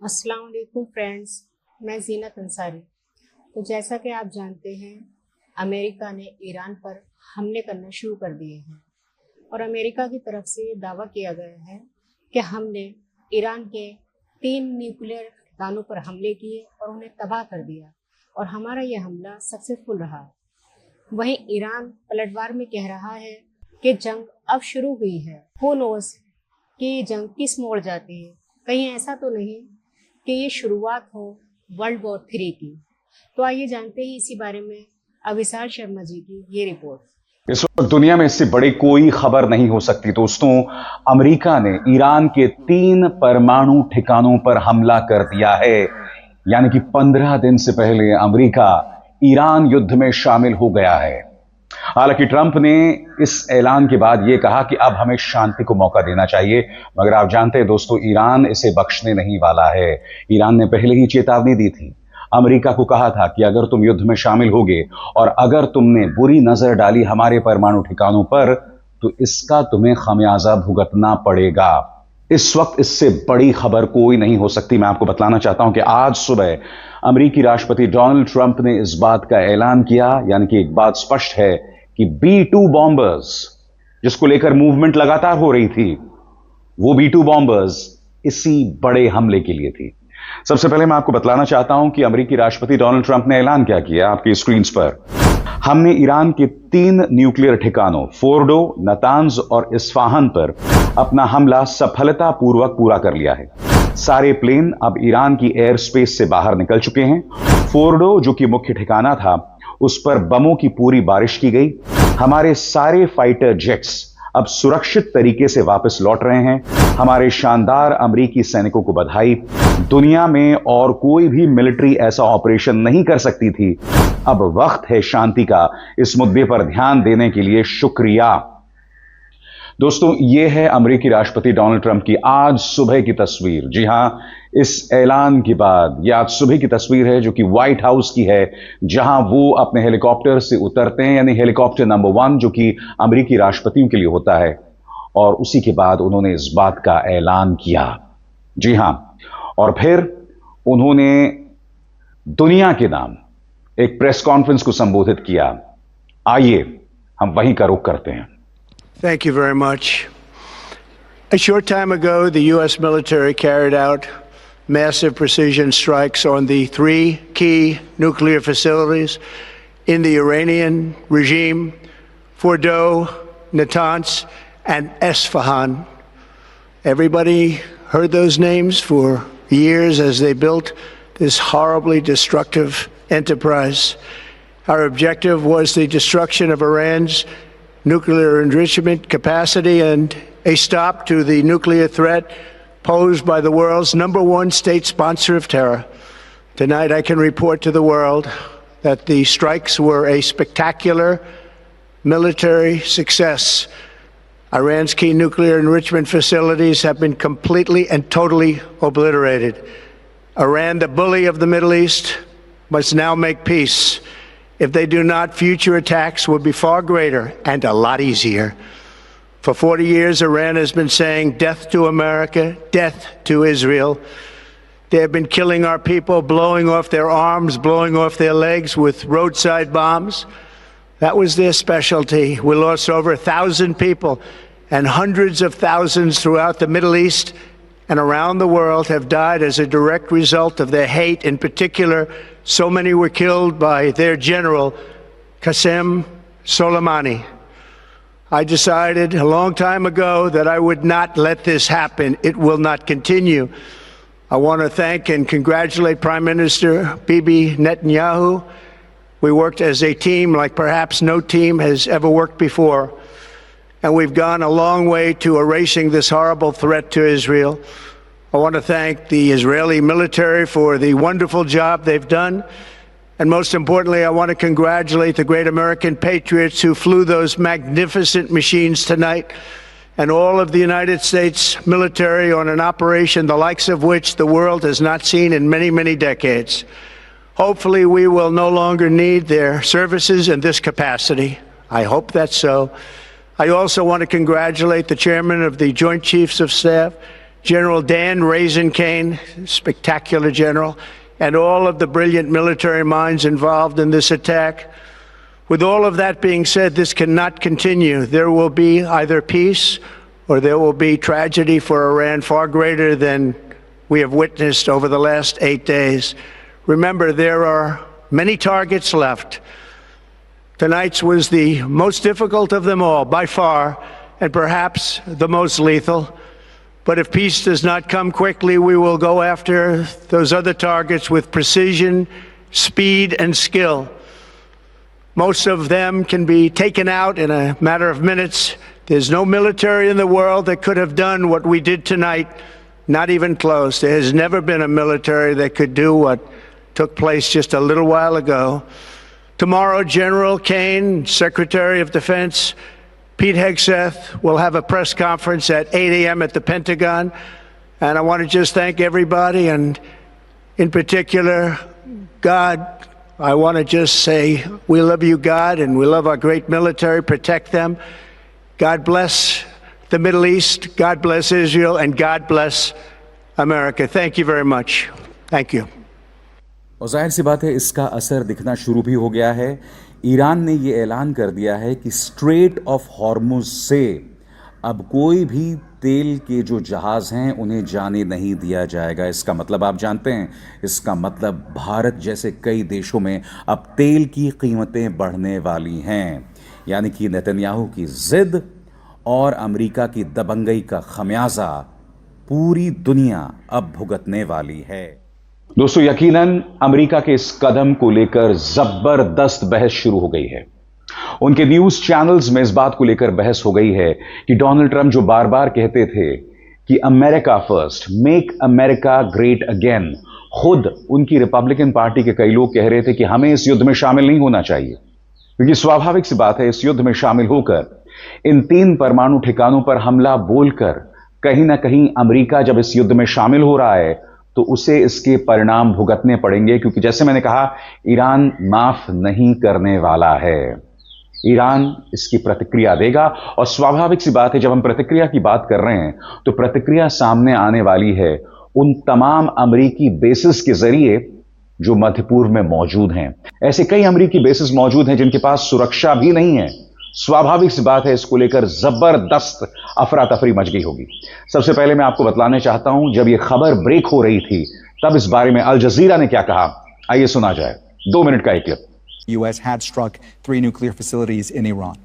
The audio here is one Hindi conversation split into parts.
अस्सलाम वालेकुम फ्रेंड्स, मैं ज़ीनत अंसारी। तो जैसा कि आप जानते हैं, अमेरिका ने ईरान पर हमले करना शुरू कर दिए हैं और अमेरिका की तरफ से ये दावा किया गया है कि हमने ईरान के 3 न्यूक्लियर ठिकानों पर हमले किए और उन्हें तबाह कर दिया और हमारा ये हमला सक्सेसफुल रहा। वहीं ईरान पलटवार में कह रहा है कि जंग अब शुरू हुई है। हु नोस कि ये जंग किस मोड़ जाती है। कहीं ऐसा तो नहीं कि ये शुरुआत हो वर्ल्ड वॉर 3 की। तो आइए जानते हैं इसी बारे में अविशाल शर्मा जी की ये रिपोर्ट। इस वक्त दुनिया में इससे बड़ी कोई खबर नहीं हो सकती दोस्तों। अमेरिका ने ईरान के 3 परमाणु ठिकानों पर हमला कर दिया है। यानी कि 15 दिन से पहले अमेरिका ईरान युद्ध में शामिल हो गया है। हालांकि ट्रंप ने इस ऐलान के बाद यह कहा कि अब हमें शांति को मौका देना चाहिए, मगर आप जानते हैं दोस्तों, ईरान इसे बख्शने नहीं वाला है। ईरान ने पहले ही चेतावनी दी थी, अमेरिका को कहा था कि अगर तुम युद्ध में शामिल होगे और अगर तुमने बुरी नजर डाली हमारे परमाणु ठिकानों पर, तो इसका तुम्हें खमियाजा भुगतना पड़ेगा। इस वक्त इससे बड़ी खबर कोई नहीं हो सकती। मैं आपको बतलाना चाहता हूं कि आज सुबह अमेरिकी राष्ट्रपति डोनाल्ड ट्रंप ने इस बात का ऐलान किया, यानी कि एक बात स्पष्ट है कि B-2 बॉम्बर्स, जिसको लेकर मूवमेंट लगातार हो रही थी, वो B-2 बॉम्बर्स इसी बड़े हमले के लिए थी। सबसे पहले मैं आपको बतलाना चाहता हूं कि अमेरिकी राष्ट्रपति डोनाल्ड ट्रंप ने ऐलान क्या किया आपकी स्क्रीन पर। हमने ईरान के 3 न्यूक्लियर ठिकानों फोर्डो, नतांज और इस्फहान पर अपना हमला सफलतापूर्वक पूरा कर लिया है। सारे प्लेन अब ईरान की एयर स्पेस से बाहर निकल चुके हैं। फोर्डो, जो कि मुख्य ठिकाना था, उस पर बमों की पूरी बारिश की गई। हमारे सारे फाइटर जेट्स अब सुरक्षित तरीके से वापस लौट रहे हैं। हमारे शानदार अमेरिकी सैनिकों को बधाई। दुनिया में और कोई भी मिलिट्री ऐसा ऑपरेशन नहीं कर सकती थी। अब वक्त है शांति का। इस मुद्दे पर ध्यान देने के लिए शुक्रिया। दोस्तों, यह है अमेरिकी राष्ट्रपति डोनाल्ड ट्रंप की आज सुबह की तस्वीर। जी हां, इस ऐलान के बाद यह आज सुबह की तस्वीर है, जो कि व्हाइट हाउस की है, जहां वो अपने हेलीकॉप्टर से उतरते हैं, यानी हेलीकॉप्टर नंबर 1, जो कि अमेरिकी राष्ट्रपतियों के लिए होता है। और उसी के बाद उन्होंने इस बात का ऐलान किया। जी हां, और फिर उन्होंने दुनिया के नाम एक प्रेस कॉन्फ्रेंस को संबोधित किया। आइए हम वहीं का रुख करते हैं। Thank you very much. A short time ago, the U.S. military carried out massive precision strikes on the 3 key nuclear facilities in the Iranian regime: Fordo, Natanz, and Esfahan. Everybody heard those names for years as they built this horribly destructive enterprise. Our objective was the destruction of Iran's nuclear enrichment capacity and a stop to the nuclear threat posed by the world's #1 state sponsor of terror. Tonight I can report to the world that the strikes were a spectacular military success. Iran's key nuclear enrichment facilities have been completely and totally obliterated. Iran, the bully of the Middle East, must now make peace. If they do not, future attacks will be far greater and a lot easier. For 40 years, Iran has been saying death to America, death to Israel. They have been killing our people, blowing off their arms, blowing off their legs with roadside bombs. That was their specialty. We lost over 1,000 people, and hundreds of thousands throughout the Middle East and around the world have died as a direct result of their hate. In particular, so many were killed by their general, Qasem Soleimani. I decided a long time ago that I would not let this happen. It will not continue. I want to thank and congratulate Prime Minister Bibi Netanyahu. We worked as a team like perhaps no team has ever worked before. And we've gone a long way to erasing this horrible threat to Israel. I want to thank the Israeli military for the wonderful job they've done. And most importantly, I want to congratulate the great American patriots who flew those magnificent machines tonight, and all of the United States military on an operation the likes of which the world has not seen in many, many decades. Hopefully, we will no longer need their services in this capacity. I hope that's so. I also want to congratulate the chairman of the Joint Chiefs of Staff, General Dan Raising-Kane, spectacular general, and all of the brilliant military minds involved in this attack. With all of that being said, this cannot continue. There will be either peace or there will be tragedy for Iran far greater than we have witnessed over the last 8 days. Remember, there are many targets left. Tonight's was the most difficult of them all, by far, and perhaps the most lethal. But if peace does not come quickly, we will go after those other targets with precision, speed, and skill. Most of them can be taken out in a matter of minutes. There's no military in the world that could have done what we did tonight, not even close. There has never been a military that could do what took place just a little while ago. Tomorrow, General Kane, Secretary of Defense, Pete Hegseth will have a press conference at 8 a.m. at the Pentagon. And I want to just thank everybody, and in particular, God. I want to just say we love you, God, and we love our great military. Protect them. God bless the Middle East. God bless Israel, and God bless America. Thank you very much. Thank you. और जाहिर सी बात है, इसका असर दिखना शुरू भी हो गया है। ईरान ने ये ऐलान कर दिया है कि स्ट्रेट ऑफ हॉर्मुज से अब कोई भी तेल के जो जहाज हैं उन्हें जाने नहीं दिया जाएगा। इसका मतलब आप जानते हैं, इसका मतलब भारत जैसे कई देशों में अब तेल की कीमतें बढ़ने वाली हैं। यानी कि नेतन्याहू की जिद और अमेरिका की दबंगई का खमियाजा पूरी दुनिया अब भुगतने वाली है। दोस्तों, यकीनन अमेरिका के इस कदम को लेकर जबरदस्त बहस शुरू हो गई है। उनके न्यूज चैनल्स में इस बात को लेकर बहस हो गई है कि डोनाल्ड ट्रंप जो बार बार कहते थे कि America first, make America great again, खुद उनकी रिपब्लिकन पार्टी के कई लोग कह रहे थे कि हमें इस युद्ध में शामिल नहीं होना चाहिए, क्योंकि स्वाभाविक सी बात है, इस युद्ध में शामिल होकर इन 3 परमाणु ठिकानों पर हमला बोलकर कहीं ना कहीं अमेरिका जब इस युद्ध में शामिल हो रहा है तो उसे इसके परिणाम भुगतने पड़ेंगे, क्योंकि जैसे मैंने कहा, ईरान माफ नहीं करने वाला है। ईरान इसकी प्रतिक्रिया देगा, और स्वाभाविक सी बात है, जब हम प्रतिक्रिया की बात कर रहे हैं तो प्रतिक्रिया सामने आने वाली है उन तमाम अमेरिकी बेसिस के जरिए जो मध्य पूर्व में मौजूद हैं। ऐसे कई अमेरिकी बेसिस मौजूद हैं जिनके पास सुरक्षा भी नहीं है। स्वाभाविक सी बात है, इसको लेकर जबरदस्त अफरा तफरी मच गई होगी। सबसे पहले मैं आपको बतलाना चाहता हूं, जब यह खबर ब्रेक हो रही थी तब इस बारे में अल जजीरा ने क्या कहा, आइए सुना जाए। 2 मिनट का एक clip. U.S. had struck 3 nuclear facilities in Iran.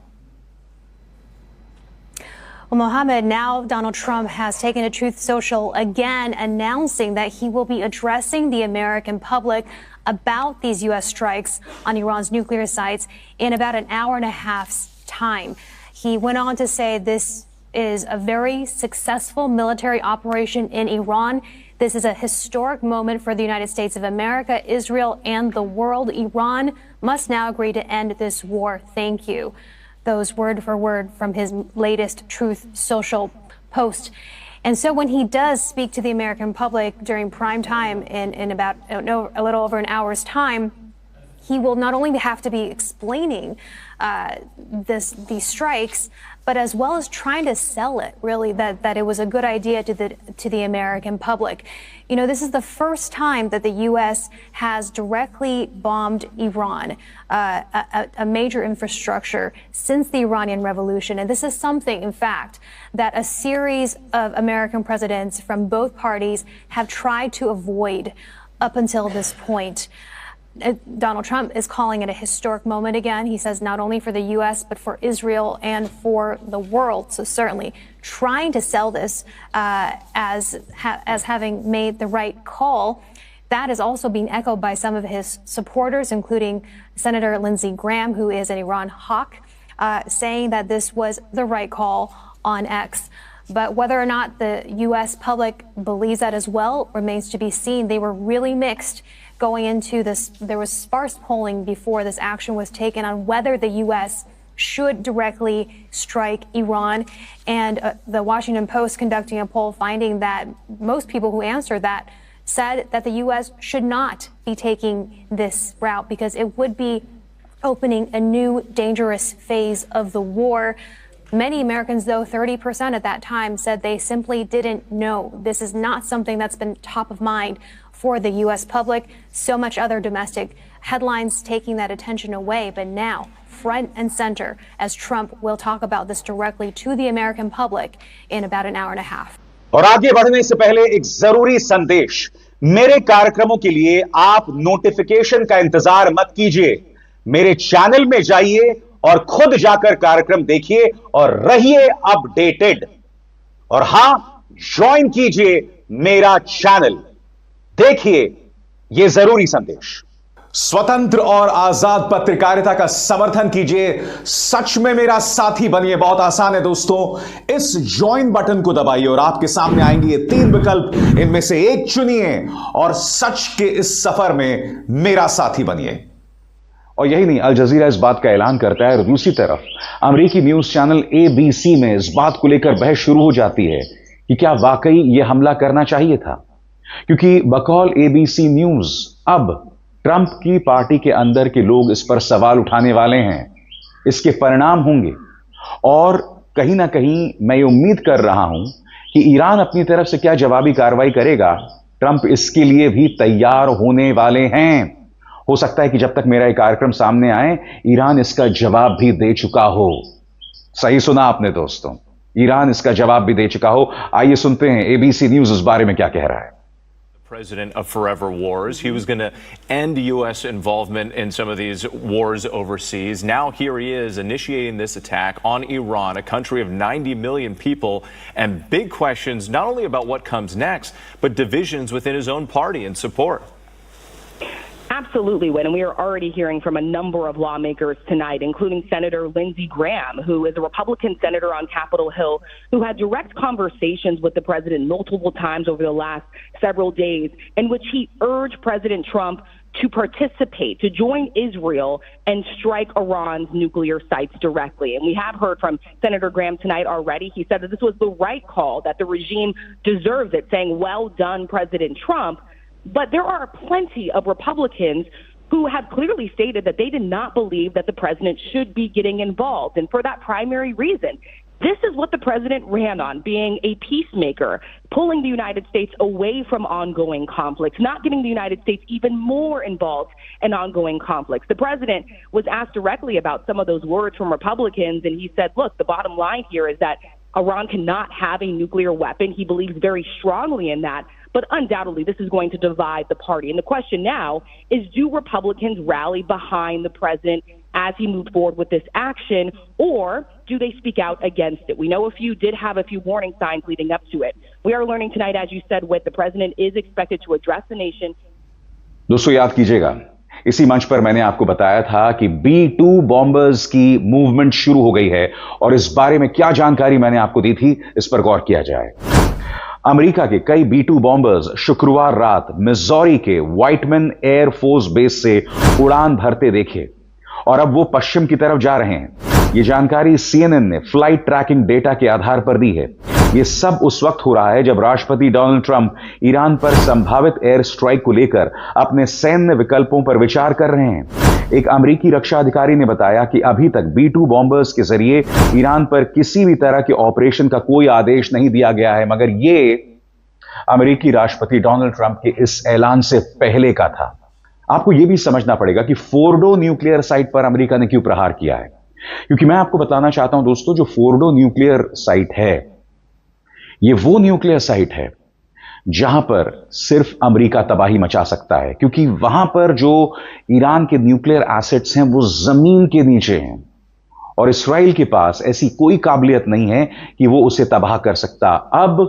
Well, Mohammed, now Donald Trump has taken to Truth Social again, announcing that he will be addressing the American public about these U.S. strikes on Iran's nuclear sites in about an hour and a half's time. He went on to say this is a very successful military operation in Iran. This is a historic moment for the United States of America, Israel, and the world. Iran must now agree to end this war. Thank you. Those word for word from his latest Truth Social post. And so when he does speak to the American public during prime time in about a little over an hour's time, he will not only have to be explaining these strikes, but as well as trying to sell it, really, that it was a good idea to the American public. You know, this is the first time that the U.S. has directly bombed Iran, a major infrastructure, since the Iranian Revolution. And this is something, in fact, that a series of American presidents from both parties have tried to avoid up until this point. Donald Trump is calling it a historic moment again. He says not only for the U.S., but for Israel and for the world. So certainly trying to sell this as having made the right call. That is also being echoed by some of his supporters, including Senator Lindsey Graham, who is an Iran hawk, saying that this was the right call on X. But whether or not the U.S. public believes that as well remains to be seen. They were really mixed going into this. There was sparse polling before this action was taken on whether the U.S. should directly strike Iran. And the Washington Post conducting a poll finding that most people who answered that said that the U.S. should not be taking this route because it would be opening a new dangerous phase of the war. Many Americans, though, 30% at that time, said they simply didn't know. This is not something that's been top of mind for the U.S. public. So much other domestic headlines taking that attention away. But now, front and center, as Trump will talk about this directly to the American public in about an hour and a half. और आगे बढ़ने से पहले एक जरूरी संदेश। मेरे कार्यक्रमों के लिए आप नोटिफिकेशन का इंतजार मत कीजिए। मेरे चैनल में जाइए और खुद जाकर कार्यक्रम देखिए और रहिए अपडेटेड। और हां, ज्वाइन कीजिए मेरा चैनल। देखिए यह जरूरी संदेश। स्वतंत्र और आजाद पत्रकारिता का समर्थन कीजिए। सच में मेरा साथी बनिए। बहुत आसान है दोस्तों। इस ज्वाइन बटन को दबाइए और आपके सामने आएंगे ये 3 विकल्प। इनमें से एक चुनिए और सच के इस सफर में मेरा साथी बनिए। और यही नहीं, अल जजीरा इस बात का ऐलान करता है और दूसरी तरफ अमेरिकी न्यूज चैनल ABC में इस बात को लेकर बहस शुरू हो जाती है कि क्या वाकई यह हमला करना चाहिए था, क्योंकि बकौल ABC न्यूज अब ट्रंप की पार्टी के अंदर के लोग इस पर सवाल उठाने वाले हैं। इसके परिणाम होंगे और कहीं ना कहीं मैं ये उम्मीद कर रहा हूं कि ईरान अपनी तरफ से क्या जवाबी कार्रवाई करेगा, ट्रंप इसके लिए भी तैयार होने वाले हैं। हो सकता है कि जब तक मेरा ये कार्यक्रम सामने आए ईरान इसका जवाब भी दे चुका हो। सही सुना आपने दोस्तों, ईरान इसका जवाब भी दे चुका हो। आइए सुनते हैं ABC न्यूज इस बारे में क्या कह रहा है। President of forever wars. He was going to end U.S. involvement in some of these wars overseas. Now here he is initiating this attack on Iran, a country of 90 million people, and big questions not only about what comes next, but divisions within his own party and support. Absolutely, Win. And we are already hearing from a number of lawmakers tonight, including Senator Lindsey Graham, who is a Republican senator on Capitol Hill, who had direct conversations with the president multiple times over the last several days, in which he urged President Trump to participate, to join Israel and strike Iran's nuclear sites directly. And we have heard from Senator Graham tonight already. He said that this was the right call, that the regime deserves it, saying, well done, President Trump. But there are plenty of Republicans who have clearly stated that they did not believe that the president should be getting involved. And for that primary reason, this is what the president ran on, being a peacemaker, pulling the United States away from ongoing conflicts, not getting the United States even more involved in ongoing conflicts. The president was asked directly about some of those words from Republicans, and he said, look, the bottom line here is that Iran cannot have a nuclear weapon. He believes very strongly in that. But undoubtedly, this is going to divide the party. And the question now is, do Republicans rally behind the president as he moves forward with this action, or do they speak out against it? We know a few did have a few warning signs leading up to it. We are learning tonight, as you said, the president is expected to address the nation. दोस्तों याद कीजिएगा, इसी मंच पर मैंने आपको बताया था कि B-2 बॉम्बर्स की मूवमेंट शुरू हो गई है और इस बारे में क्या जानकारी मैंने आपको दी थी, इस पर गौर किया जाए। अमेरिका के कई B-2 बॉम्बर्स शुक्रवार रात मिजौरी के व्हाइटमैन एयर फोर्स बेस से उड़ान भरते देखे और अब वो पश्चिम की तरफ जा रहे हैं। ये जानकारी CNN ने फ्लाइट ट्रैकिंग डेटा के आधार पर दी है। ये सब उस वक्त हो रहा है जब राष्ट्रपति डोनाल्ड ट्रंप ईरान पर संभावित एयर स्ट्राइक को लेकर अपने सैन्य विकल्पों पर विचार कर रहे हैं। एक अमेरिकी रक्षा अधिकारी ने बताया कि अभी तक B-2 बॉम्बर्स के जरिए ईरान पर किसी भी तरह के ऑपरेशन का कोई आदेश नहीं दिया गया है, मगर ये अमेरिकी राष्ट्रपति डोनाल्ड ट्रंप के इस ऐलान से पहले का था। आपको यह भी समझना पड़ेगा कि फोर्डो न्यूक्लियर साइट पर अमेरिका ने क्यों प्रहार किया है, क्योंकि मैं आपको बताना चाहता हूं दोस्तों, जो फोर्डो न्यूक्लियर साइट है, यह वो न्यूक्लियर साइट है जहां पर सिर्फ अमेरिका तबाही मचा सकता है, क्योंकि वहां पर जो ईरान के न्यूक्लियर एसेट्स हैं वो जमीन के नीचे हैं और इस्राइल के पास ऐसी कोई काबिलियत नहीं है कि वो उसे तबाह कर सकता। अब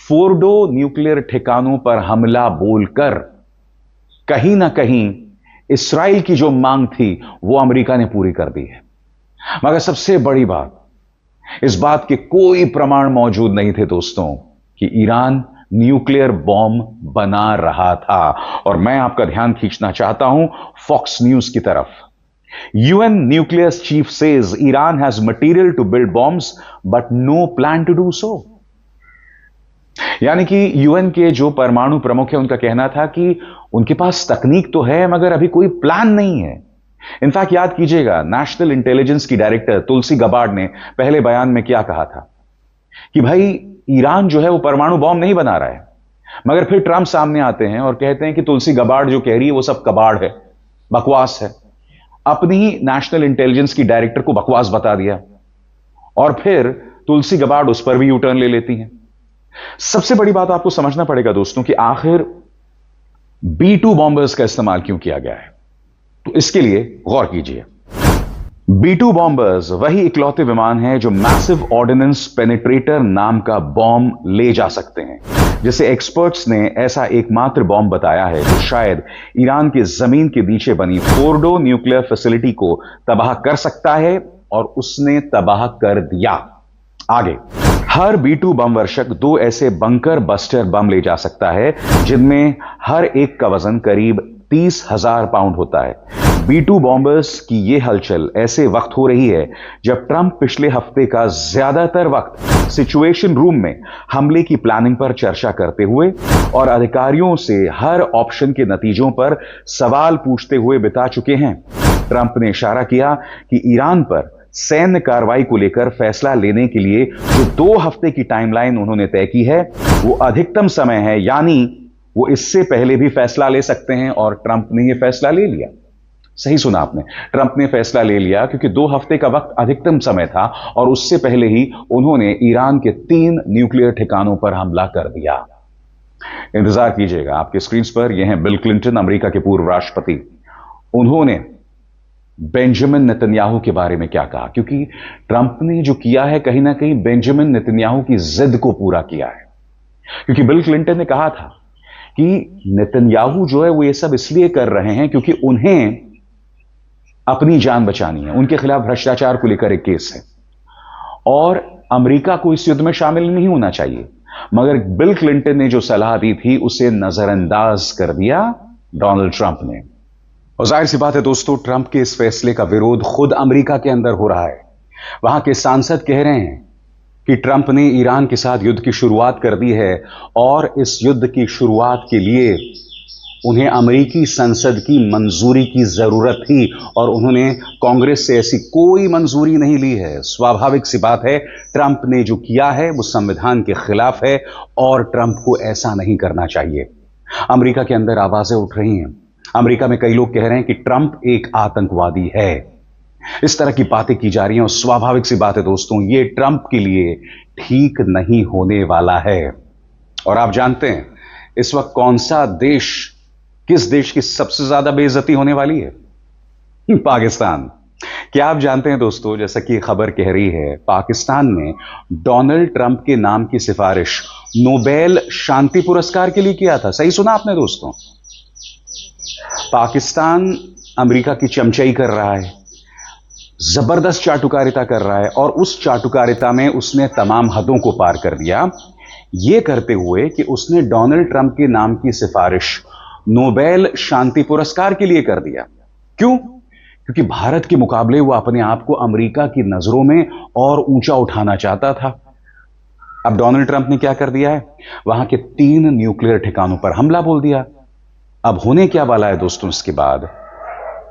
फोर्डो न्यूक्लियर ठिकानों पर हमला बोलकर कहीं ना कहीं इस्राइल की जो मांग थी वो अमेरिका ने पूरी कर दी है। मगर सबसे बड़ी बात, इस बात के कोई प्रमाण मौजूद नहीं थे दोस्तों कि ईरान न्यूक्लियर बॉम्ब बना रहा था। और मैं आपका ध्यान खींचना चाहता हूं फॉक्स न्यूज की तरफ। UN nuclear chief says Iran has material to build bombs but no plan to do so. यानी कि UN के जो परमाणु प्रमुख है उनका कहना था कि उनके पास तकनीक तो है मगर अभी कोई प्लान नहीं है इनफैक्ट याद कीजिएगा, नेशनल इंटेलिजेंस की डायरेक्टर तुलसी गबार्ड ने पहले बयान में क्या कहा था कि भाई ईरान जो है वो परमाणु बॉम्ब नहीं बना रहा है। मगर फिर ट्रंप सामने आते हैं और कहते हैं कि तुलसी गबार्ड जो कह रही है वो सब कबाड़ है, बकवास है। अपनी ही नेशनल इंटेलिजेंस की डायरेक्टर को बकवास बता दिया और फिर तुलसी गबार्ड उस पर भी यू टर्न ले लेती हैं। सबसे बड़ी बात आपको समझना पड़ेगा दोस्तों कि आखिर B-2 बॉम्बर्स का इस्तेमाल क्यों किया गया है, तो इसके लिए गौर कीजिए। B-2 बॉम्बर्स वही इकलौते विमान हैं जो मैसिव ऑर्डिनेंस पेनिट्रेटर नाम का बॉम्ब ले जा सकते हैं, जिसे एक्सपर्ट्स ने ऐसा एकमात्र बॉम्ब बताया है जो शायद ईरान के जमीन के नीचे बनी फोर्डो न्यूक्लियर फैसिलिटी को तबाह कर सकता है, और उसने तबाह कर दिया। आगे, हर B-2 बम वर्षक 2 ऐसे बंकर बस्टर बम ले जा सकता है जिनमें हर एक का वजन करीब 30,000 पाउंड होता है। B-2 बॉम्बर्स की यह हलचल ऐसे वक्त हो रही है जब ट्रंप पिछले हफ्ते का ज्यादातर वक्त सिचुएशन रूम में हमले की प्लानिंग पर चर्चा करते हुए और अधिकारियों से हर ऑप्शन के नतीजों पर सवाल पूछते हुए बिता चुके हैं। ट्रंप ने इशारा किया कि ईरान पर सैन्य कार्रवाई को लेकर फैसला लेने के लिए जो 2 हफ्ते की टाइमलाइन उन्होंने तय की है वो अधिकतम समय है, यानी वो इससे पहले भी फैसला ले सकते हैं, और ट्रंप ने यह फैसला ले लिया। सही सुना आपने, ट्रंप ने फैसला ले लिया क्योंकि 2 हफ्ते का वक्त अधिकतम समय था और उससे पहले ही उन्होंने ईरान के 3 न्यूक्लियर ठिकानों पर हमला कर दिया। इंतजार कीजिएगा, आपके स्क्रीन पर यह हैं बिल क्लिंटन, अमेरिका के पूर्व राष्ट्रपति। उन्होंने बेंजामिन नेतन्याहू के बारे में क्या कहा, क्योंकि ट्रंप ने जो किया है कहीं ना कहीं बेंजामिन नेतन्याहू की जिद को पूरा किया है। क्योंकि बिल क्लिंटन ने कहा था कि नेतन्याहू जो है वो ये सब इसलिए कर रहे हैं क्योंकि उन्हें अपनी जान बचानी है, उनके खिलाफ भ्रष्टाचार को लेकर एक केस है और अमेरिका को इस युद्ध में शामिल नहीं होना चाहिए। मगर बिल क्लिंटन ने जो सलाह दी थी उसे नजरअंदाज कर दिया डोनाल्ड ट्रंप ने। और जाहिर सी बात है दोस्तों, ट्रंप के इस फैसले का विरोध खुद अमेरिका के अंदर हो रहा है। वहां के सांसद कह रहे हैं कि ट्रंप ने ईरान के साथ युद्ध की शुरुआत कर दी है और इस युद्ध की शुरुआत के लिए उन्हें अमेरिकी संसद की मंजूरी की जरूरत थी और उन्होंने कांग्रेस से ऐसी कोई मंजूरी नहीं ली है। स्वाभाविक सी बात है, ट्रंप ने जो किया है वो संविधान के खिलाफ है और ट्रंप को ऐसा नहीं करना चाहिए। अमेरिका के अंदर आवाजें उठ रही हैं। अमेरिका में कई लोग कह रहे हैं कि ट्रंप एक आतंकवादी है। इस तरह की बातें की जा रही हैं और स्वाभाविक सी बात है दोस्तों, ये ट्रंप के लिए ठीक नहीं होने वाला है। और आप जानते हैं इस वक्त कौन सा देश, किस देश की सबसे ज्यादा बेइज्जती होने वाली है? पाकिस्तान। क्या आप जानते हैं दोस्तों, जैसा कि खबर कह रही है, पाकिस्तान ने डोनाल्ड ट्रंप के नाम की सिफारिश नोबेल शांति पुरस्कार के लिए किया था। सही सुना आपने दोस्तों। पाकिस्तान अमेरिका की चमचाई कर रहा है, जबरदस्त चाटुकारिता कर रहा है और उस चाटुकारिता में उसने तमाम हदों को पार कर दिया, यह करते हुए कि उसने डोनाल्ड ट्रंप के नाम की सिफारिश नोबेल शांति पुरस्कार के लिए कर दिया। क्यों? क्योंकि भारत के मुकाबले वो अपने आप को अमेरिका की नजरों में और ऊंचा उठाना चाहता था। अब डोनाल्ड ट्रंप ने क्या कर दिया है, वहां के 3 न्यूक्लियर ठिकानों पर हमला बोल दिया। अब होने क्या वाला है दोस्तों, इसके बाद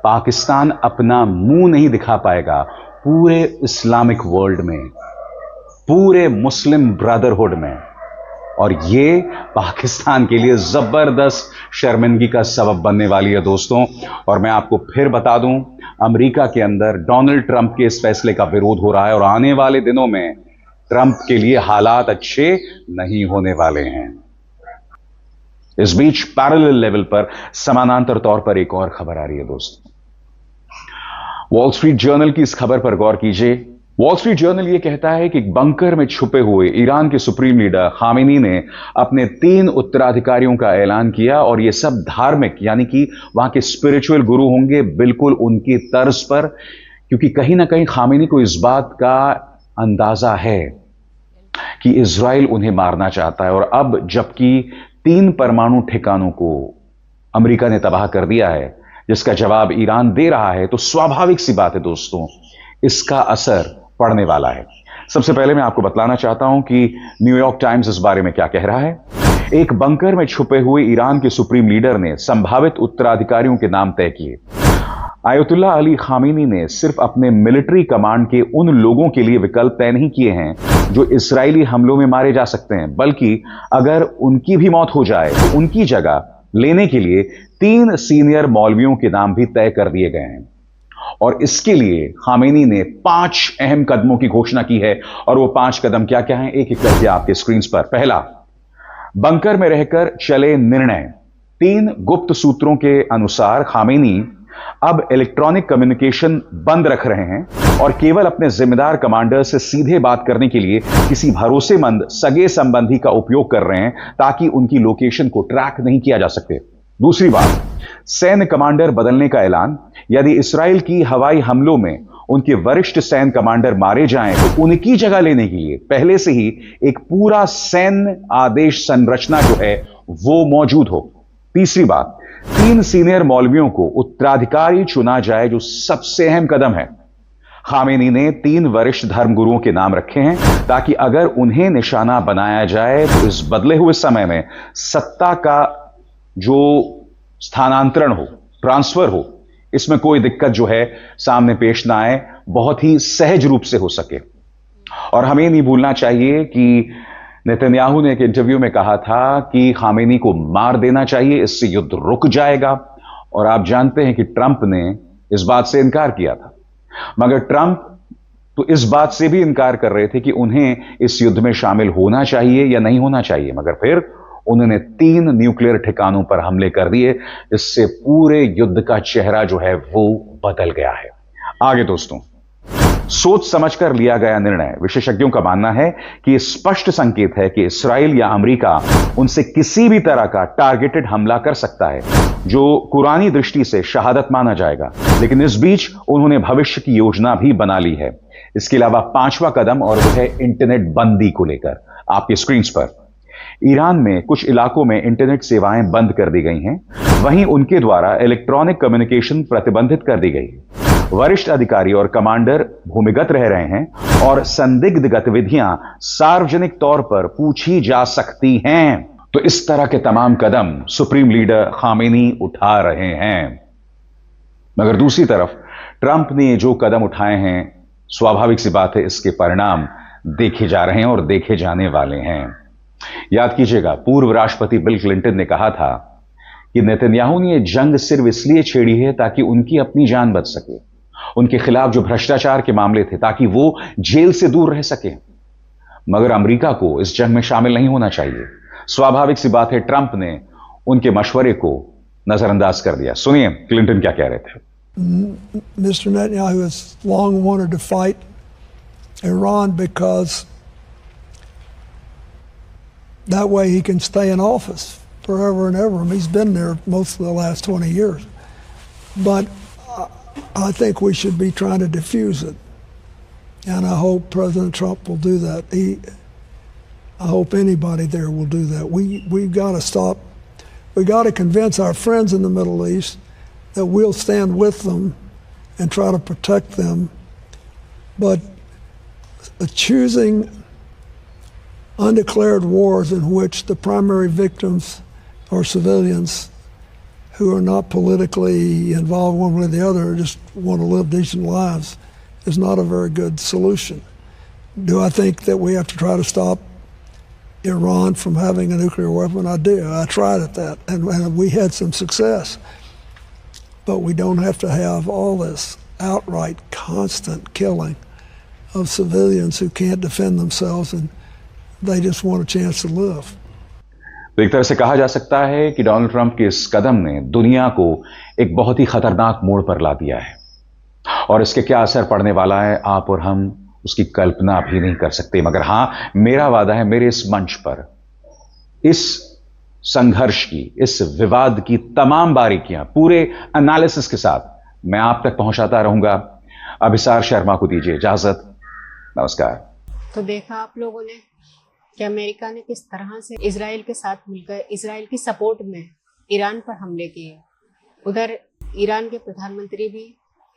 पाकिस्तान अपना मुंह नहीं दिखा पाएगा पूरे इस्लामिक वर्ल्ड में, पूरे मुस्लिम ब्रदरहुड में, और ये पाकिस्तान के लिए जबरदस्त शर्मिंदगी का सबब बनने वाली है दोस्तों। और मैं आपको फिर बता दूं, अमेरिका के अंदर डोनाल्ड ट्रंप के इस फैसले का विरोध हो रहा है और आने वाले दिनों में ट्रंप के लिए हालात अच्छे नहीं होने वाले हैं। इस बीच पैरेलल लेवल पर समानांतर तौर पर एक और खबर आ रही है दोस्तों। वॉल स्ट्रीट जर्नल की इस खबर पर गौर कीजिए। वॉल स्ट्रीट जर्नल यह कहता है कि बंकर में छुपे हुए ईरान के सुप्रीम लीडर खामेनी ने अपने 3 उत्तराधिकारियों का ऐलान किया और यह सब धार्मिक, यानी कि वहां के स्पिरिचुअल गुरु होंगे, बिल्कुल उनकी तर्ज पर, क्योंकि कहीं ना कहीं खामेनी को इस बात का अंदाजा है कि इजराइल उन्हें मारना चाहता है। और अब जबकि 3 परमाणु ठिकानों को अमेरिका ने तबाह कर दिया है, जिसका जवाब ईरान दे रहा है, तो स्वाभाविक सी बात है दोस्तों, इसका असर पड़ने वाला है। सबसे पहले मैं आपको बतलाना चाहता हूं कि न्यूयॉर्क टाइम्स इस बारे में क्या कह रहा है। एक बंकर में छुपे हुए ईरान के सुप्रीम लीडर ने संभावित उत्तराधिकारियों के नाम तय किए। आयतुल्लाह अली खामेनी ने सिर्फ अपने मिलिट्री कमांड के उन लोगों के लिए विकल्प तय नहीं किए हैं जो इस्राएली हमलों में मारे जा सकते हैं, बल्कि अगर उनकी भी मौत हो जाए तो उनकी जगह लेने के लिए 3 सीनियर मौलवियों के नाम भी तय कर दिए गए हैं। और इसके लिए खामेनी ने 5 अहम कदमों की घोषणा की है। और वो 5 कदम क्या क्या हैं, एक एक करके आपके स्क्रीन पर। पहला, बंकर में रहकर चले निर्णय। 3 गुप्त सूत्रों के अनुसार खामेनी अब इलेक्ट्रॉनिक कम्युनिकेशन बंद रख रहे हैं और केवल अपने जिम्मेदार कमांडर से सीधे बात करने के लिए किसी भरोसेमंद सगे संबंधी का उपयोग कर रहे हैं ताकि उनकी लोकेशन को ट्रैक नहीं किया जा सके। दूसरी बात, सैन्य कमांडर बदलने का ऐलान। यदि इसराइल की हवाई हमलों में उनके वरिष्ठ सैन्य कमांडर मारे जाएं तो उनकी जगह लेने के लिए पहले से ही एक पूरा सैन्य आदेश संरचना जो है वो मौजूद हो। तीसरी बात, 3 सीनियर मौलवियों को उत्तराधिकारी चुना जाए, जो सबसे अहम कदम है। खामेनी ने 3 वरिष्ठ धर्मगुरुओं के नाम रखे हैं ताकि अगर उन्हें निशाना बनाया जाए तो इस बदले हुए समय में सत्ता का जो स्थानांतरण हो, ट्रांसफर हो, इसमें कोई दिक्कत जो है सामने पेश ना आए, बहुत ही सहज रूप से हो सके। और हमें नहीं भूलना चाहिए कि नेतन्याहू ने एक इंटरव्यू में कहा था कि खामेनी को मार देना चाहिए, इससे युद्ध रुक जाएगा। और आप जानते हैं कि ट्रंप ने इस बात से इनकार किया था, मगर ट्रंप तो इस बात से भी इनकार कर रहे थे कि उन्हें इस युद्ध में शामिल होना चाहिए या नहीं होना चाहिए, मगर फिर उन्होंने 3 न्यूक्लियर ठिकानों पर हमले कर दिए। इससे पूरे युद्ध का चेहरा जो है वो बदल गया है। आगे दोस्तों, सोच समझकर लिया गया निर्णय। विशेषज्ञों का मानना है कि यह स्पष्ट संकेत है कि इसराइल या अमेरिका उनसे किसी भी तरह का टारगेटेड हमला कर सकता है, जो कुरानी दृष्टि से शहादत माना जाएगा। लेकिन इस बीच उन्होंने भविष्य की योजना भी बना ली है। इसके अलावा 5वां कदम, और वह है इंटरनेट बंदी को लेकर। आपकी स्क्रीन पर ईरान में कुछ इलाकों में इंटरनेट सेवाएं बंद कर दी गई हैं, वहीं उनके द्वारा इलेक्ट्रॉनिक कम्युनिकेशन प्रतिबंधित कर दी गई है। वरिष्ठ अधिकारी और कमांडर भूमिगत रह रहे हैं और संदिग्ध गतिविधियां सार्वजनिक तौर पर पूछी जा सकती हैं। तो इस तरह के तमाम कदम सुप्रीम लीडर खामेनी उठा रहे हैं। मगर दूसरी तरफ ट्रंप ने जो कदम उठाए हैं, स्वाभाविक सी बात है इसके परिणाम देखे जा रहे हैं और देखे जाने वाले हैं। याद कीजिएगा, पूर्व राष्ट्रपति बिल क्लिंटन ने कहा था कि नेतन्याहू ने यह जंग सिर्फ इसलिए छेड़ी है ताकि उनकी अपनी जान बच सके, उनके खिलाफ जो भ्रष्टाचार के मामले थे ताकि वो जेल से दूर रह सके। मगर अमेरिका को इस जंग में शामिल नहीं होना चाहिए। स्वाभाविक सी बात है, ट्रंप ने उनके मशवरे को नजरअंदाज कर दिया। सुनिए क्लिंटन क्या कह रहे थे। Mr. Netanyahu has long wanted to fight Iran because that way he can stay in office forever and ever. I mean, he's been there most of the last 20 years. But I think we should be trying to diffuse it. And I hope President Trump will do that. I hope anybody there will do that. We've got to stop. We got to convince our friends in the Middle East that we'll stand with them and try to protect them. But choosing undeclared wars in which the primary victims are civilians who are not politically involved one way or the other, just want to live decent lives, is not a very good solution. Do I think that we have to try to stop Iran from having a nuclear weapon? I do. I tried at that, and we had some success. But we don't have to have all this outright, constant killing of civilians who can't defend themselves and they just want a chance to live. तो एक तरह से कहा जा सकता है कि डोनाल्ड ट्रंप के इस कदम ने दुनिया को एक बहुत ही खतरनाक मोड़ पर ला दिया है, और इसके क्या असर पड़ने वाला है आप और हम उसकी कल्पना भी नहीं कर सकते। मगर हां, मेरा वादा है, मेरे इस मंच पर इस संघर्ष की, इस विवाद की तमाम बारीकियां पूरे एनालिसिस के साथ मैं आप तक पहुंचाता रहूंगा। अभिसार शर्मा को दीजिए इजाजत। नमस्कार। तो देखा आप लोगों ने कि अमेरिका ने किस तरह से इजराइल के साथ मिलकर इजराइल की सपोर्ट में ईरान पर हमले किए। उधर ईरान के प्रधानमंत्री भी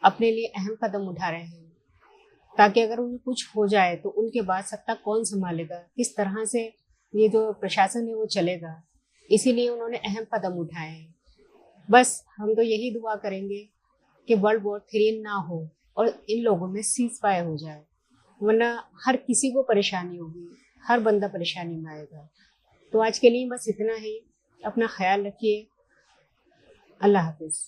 अपने लिए अहम कदम उठा रहे हैं ताकि अगर उन्हें कुछ हो जाए तो उनके बाद सत्ता कौन संभालेगा, किस तरह से ये जो प्रशासन है वो चलेगा। इसीलिए उन्होंने अहम कदम उठाए हैं। बस हम तो यही दुआ करेंगे कि वर्ल्ड वॉर 3 ना हो और इन लोगों में सीज फायर हो जाए, वरना हर किसी को परेशानी होगी, हर बंदा परेशानी में आएगा। तो आज के लिए बस इतना ही। अपना ख्याल रखिए। अल्लाह हाफिज।